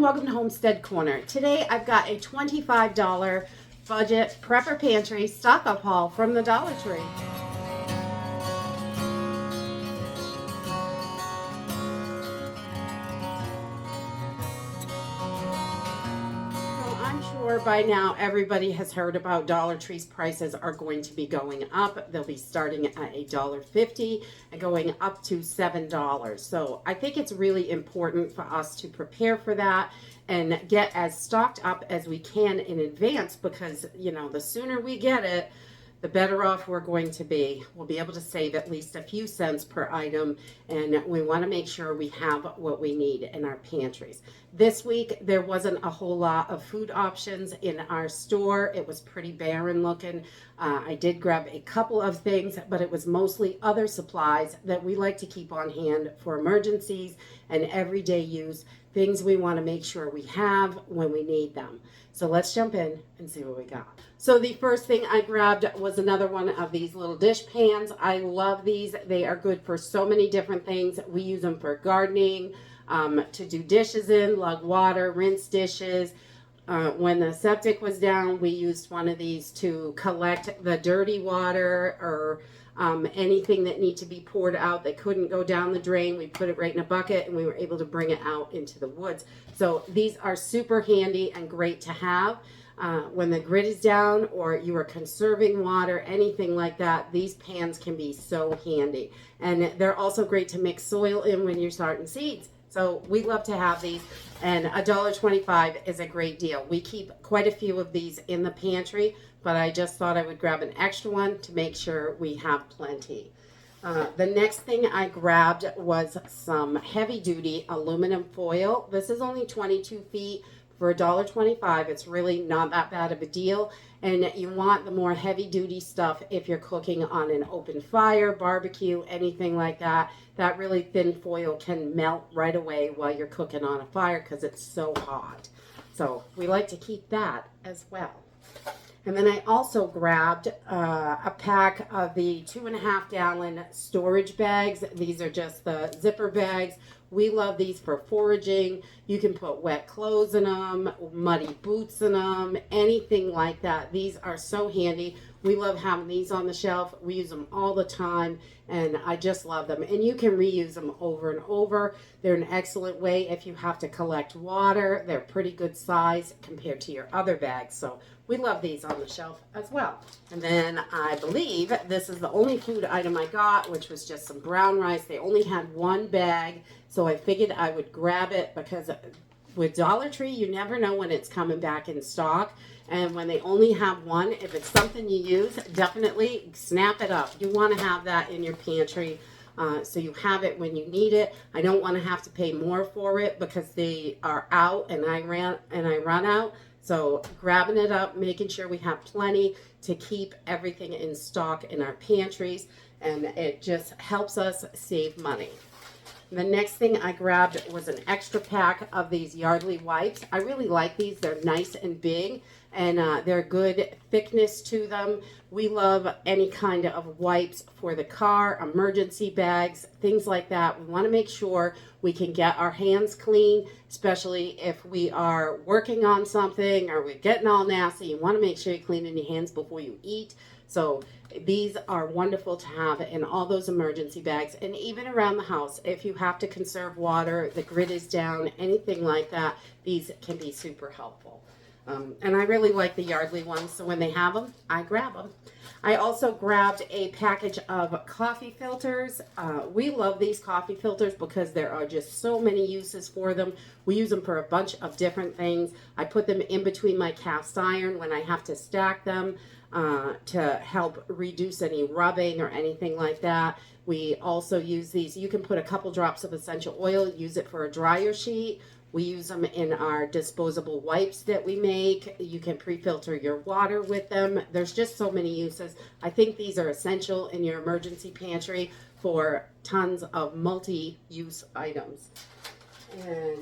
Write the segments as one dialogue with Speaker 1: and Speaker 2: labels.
Speaker 1: welcome to Homestead Corner. Today I've got a $25 budget prepper pantry stock up haul from the Dollar Tree. I'm sure by now everybody has heard about Dollar Tree's prices are going to be going up. They'll be starting at $1.50 and going up to $7. So I think it's really important for us to prepare for that and get as stocked up as we can in advance, because the sooner we get it, the better off we're going to be. We'll be able to save at least a few cents per item, and we want to make sure we have what we need in our pantries. This week, there wasn't a whole lot of food options in our store. It was pretty barren looking. I did grab a couple of things, but it was mostly other supplies that we like to keep on hand for emergencies and everyday use, things we want to make sure we have when we need them. So let's jump in and see what we got. So the first thing I grabbed was another one of these little dish pans. I love these. They are good for so many different things. We use them for gardening, to do dishes in, lug water, rinse dishes. When the septic was down, we used one of these to collect the dirty water or anything that needed to be poured out that couldn't go down the drain. We put it right in a bucket and we were able to bring it out into the woods. So these are super handy and great to have. When the grid is down or you are conserving water, anything like that, these pans can be so handy. And they're also great to mix soil in when you're starting seeds. So we love to have these, and $1.25 is a great deal. We keep quite a few of these in the pantry, but I just thought I would grab an extra one to make sure we have plenty. The next thing I grabbed was some heavy-duty aluminum foil. This is only 22 feet for $1.25. It's really not that bad of a deal. And you want the more heavy-duty stuff if you're cooking on an open fire, barbecue, anything like that. That really thin foil can melt right away while you're cooking on a fire because it's so hot. So we like to keep that as well. And then I also grabbed a pack of the 2.5 gallon storage bags. These are just the zipper bags. We love these for foraging. You can put wet clothes in them, muddy boots in them, anything like that. These are so handy. We love having these on the shelf. We use them all the time, and I just love them. And you can reuse them over and over. They're an excellent way if you have to collect water. They're pretty good size compared to your other bags. So we love these on the shelf as well. And then I believe this is the only food item I got, which was just some brown rice. They only had one bag, so I figured I would grab it because with Dollar Tree, you never know when it's coming back in stock. And when they only have one, if it's something you use, definitely snap it up. You want to have that in your pantry so you have it when you need it. I don't want to have to pay more for it because they are out and I run out. So grabbing it up, making sure we have plenty to keep everything in stock in our pantries, and it just helps us save money. The next thing I grabbed was an extra pack of these Yardley wipes. I really like these. They're nice and big, and they're good thickness to them. We love any kind of wipes for the car, emergency bags, things like that. We want to make sure we can get our hands clean, especially if we are working on something or we're getting all nasty. You want to make sure you're cleaning your hands before you eat. So these are wonderful to have in all those emergency bags, and even around the house. If you have to conserve water, the grid is down, anything like that, these can be super helpful. And I really like the Yardley ones, so when they have them, I grab them. I also grabbed a package of coffee filters. We love these coffee filters because there are just so many uses for them. We use them for a bunch of different things. I put them in between my cast iron when I have to stack them to help reduce any rubbing or anything like that. We also use these. You can put a couple drops of essential oil, use it for a dryer sheet. We use them in our disposable wipes that we make. You can pre-filter your water with them. There's just so many uses. I think these are essential in your emergency pantry for tons of multi-use items. And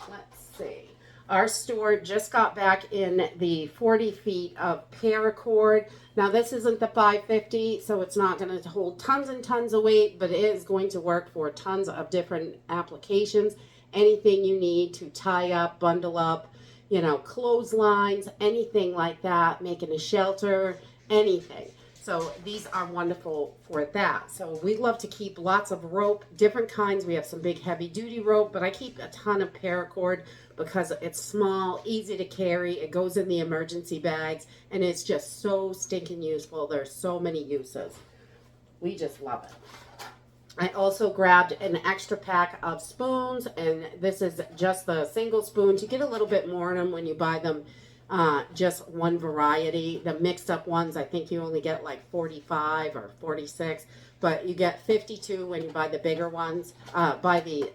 Speaker 1: let's see. Our store just got back in the 40 feet of paracord. Now this isn't the 550, so it's not going to hold tons and tons of weight, but it is going to work for tons of different applications. anything you need to tie up, bundle up, you know, clotheslines, anything like that, making a shelter, anything. So these are wonderful for that. So we love to keep lots of rope, different kinds. We have some big heavy duty rope, but I keep a ton of paracord because it's small, easy to carry. It goes in the emergency bags, and it's just so stinking useful. There's so many uses. We just love it. I also grabbed an extra pack of spoons, and this is just the single spoons. You get a little bit more in them when you buy them just one variety. The mixed up ones, I think you only get like 45 or 46, but you get 52 when you buy the bigger ones, buy the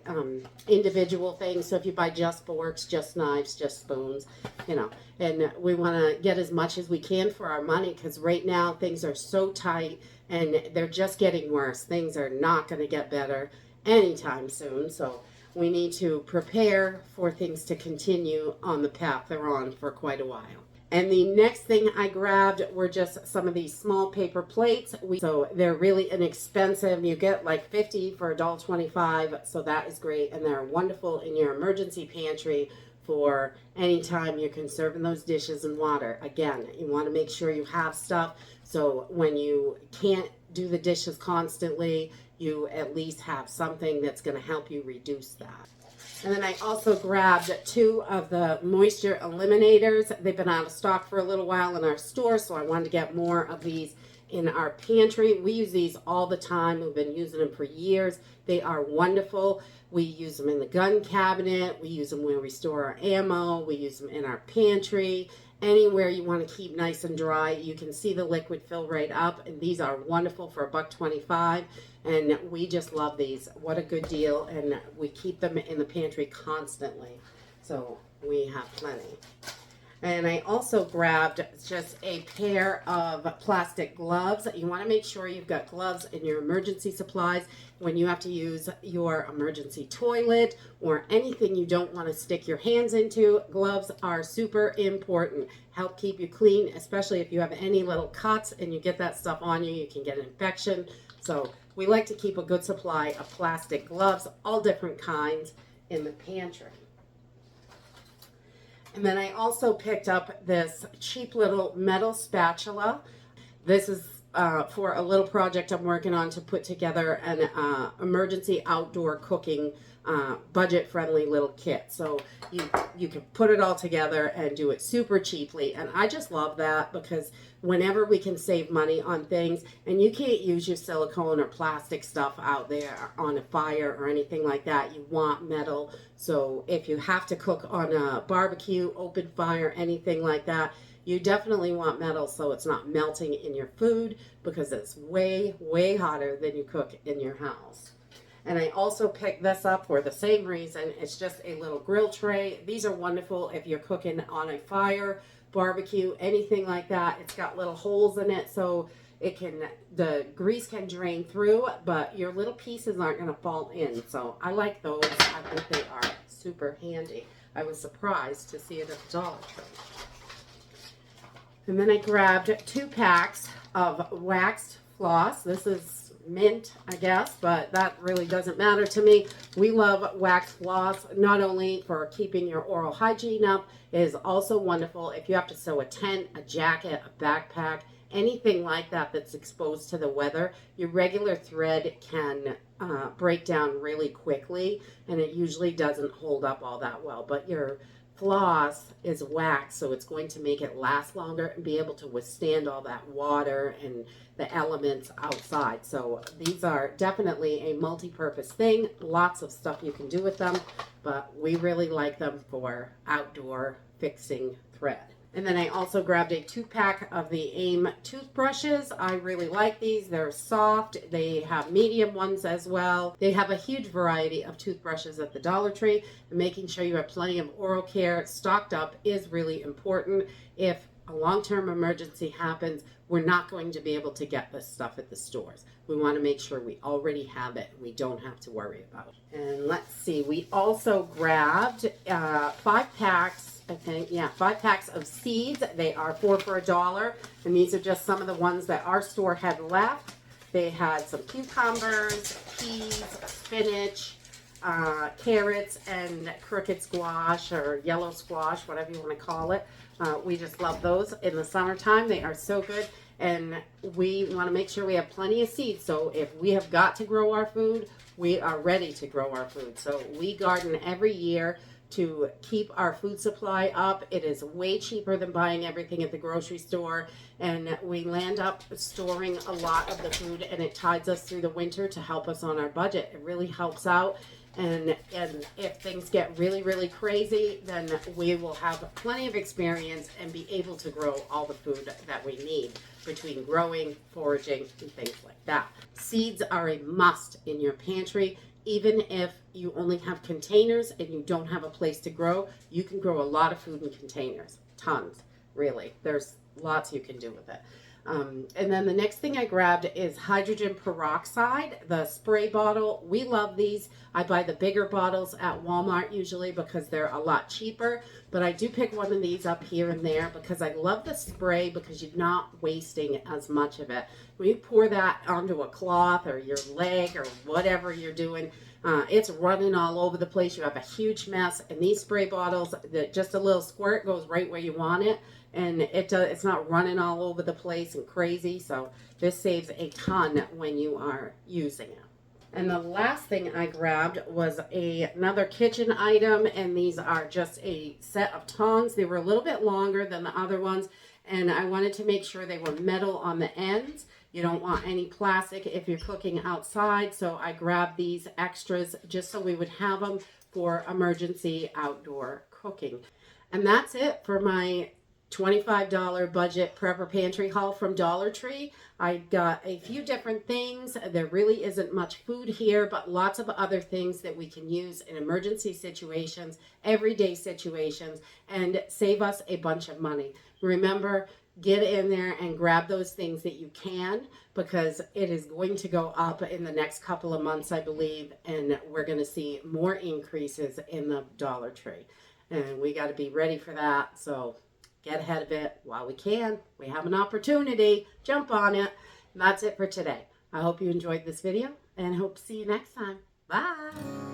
Speaker 1: individual things. So if you buy just forks, just knives, just spoons, you know, and we want to get as much as we can for our money, because right now things are so tight and they're just getting worse. Things are not going to get better anytime soon. So we need to prepare for things to continue on the path they're on for quite a while. And the next thing I grabbed were just some of these small paper plates. So they're really inexpensive. You get like 50 for $1.25. So that is great. And they're wonderful in your emergency pantry for anytime you're conserving those dishes and water. Again, you want to make sure you have stuff. So when you can't do the dishes constantly, you at least have something that's going to help you reduce that. And then I also grabbed 2 of the moisture eliminators. They've been out of stock for a little while in our store, so I wanted to get more of these in our pantry. We use these all the time. We've been using them for years. They are wonderful. We use them in the gun cabinet. We use them when we store our ammo. We use them in our pantry. Anywhere you want to keep nice and dry, you can see the liquid fill right up. And these are wonderful for $1.25. And we just love these. What a good deal. And we keep them in the pantry constantly. So we have plenty. And I also grabbed just a pair of plastic gloves. You want to make sure you've got gloves in your emergency supplies when you have to use your emergency toilet or anything you don't want to stick your hands into. Gloves are super important. Help keep you clean, especially if you have any little cuts and you get that stuff on you, you can get an infection. So we like to keep a good supply of plastic gloves, all different kinds, in the pantry. And then I also picked up this cheap little metal spatula. This is for a little project I'm working on to put together an emergency outdoor cooking budget-friendly little kit. So you can put it all together and do it super cheaply. And I just love that because whenever we can save money on things, and you can't use your silicone or plastic stuff out there on a fire or anything like that, you want metal. So if you have to cook on a barbecue, open fire, anything like that, you definitely want metal so it's not melting in your food, because it's way, way hotter than you cook in your house. And I also picked this up for the same reason. It's just a little grill tray. These are wonderful if you're cooking on a fire, barbecue, anything like that. It's got little holes in it so the grease can drain through, but your little pieces aren't going to fall in. So I like those. I think they are super handy. I was surprised to see it at the Dollar Tree. And then I grabbed 2 packs of waxed floss. This is mint, I guess, but that really doesn't matter to me. We love waxed floss, not only for keeping your oral hygiene up, it is also wonderful if you have to sew a tent, a jacket, a backpack, anything like that that's exposed to the weather. Your regular thread can break down really quickly, and it usually doesn't hold up all that well, but your floss is wax, so it's going to make it last longer and be able to withstand all that water and the elements outside. So these are definitely a multi-purpose thing. Lots of stuff you can do with them, but we really like them for outdoor fixing thread. And then I also grabbed a 2-pack of the AIM toothbrushes. I really like these. They're soft. They have medium ones as well. They have a huge variety of toothbrushes at the Dollar Tree. And making sure you have plenty of oral care stocked up is really important. If a long-term emergency happens, we're not going to be able to get this stuff at the stores. We want to make sure we already have it and we don't have to worry about it. And let's see, we also grabbed 5 packs. I think, yeah, 5 packs of seeds. They are 4 for $1, and these are just some of the ones that our store had left. They had some cucumbers, peas, spinach, carrots and crooked squash or yellow squash, whatever you want to call it. We just love those in the summertime. They are so good. And we want to make sure we have plenty of seeds. So if we have got to grow our food, we are ready to grow our food. So we garden every year to keep our food supply up. It is way cheaper than buying everything at the grocery store. And we land up storing a lot of the food, and it tides us through the winter to help us on our budget. It really helps out. And if things get really, really crazy, then we will have plenty of experience and be able to grow all the food that we need between growing, foraging, and things like that. Seeds are a must in your pantry. Even if you only have containers and you don't have a place to grow, you can grow a lot of food in containers. Tons, really. There's lots you can do with it. And then the next thing I grabbed is hydrogen peroxide, the spray bottle. We love these. I buy the bigger bottles at Walmart usually because they're a lot cheaper, but I do pick one of these up here and there because I love the spray because you're not wasting as much of it. When you pour that onto a cloth or your leg or whatever you're doing, it's running all over the place. You have a huge mess, and these spray bottles, just a little squirt goes right where you want it. And it's not running all over the place and crazy. So this saves a ton when you are using it. And the last thing I grabbed was another kitchen item. And these are just a set of tongs. They were a little bit longer than the other ones. And I wanted to make sure they were metal on the ends. You don't want any plastic if you're cooking outside. So I grabbed these extras just so we would have them for emergency outdoor cooking. And that's it for my $25 budget prepper pantry haul from Dollar Tree. I got a few different things. There really isn't much food here, but lots of other things that we can use in emergency situations, everyday situations, and save us a bunch of money. Remember, get in there and grab those things that you can, because it is going to go up in the next couple of months, I believe, and we're going to see more increases in the Dollar Tree. And we got to be ready for that. So get ahead of it while we can. We have an opportunity. Jump on it. And that's it for today. I hope you enjoyed this video and hope to see you next time. Bye.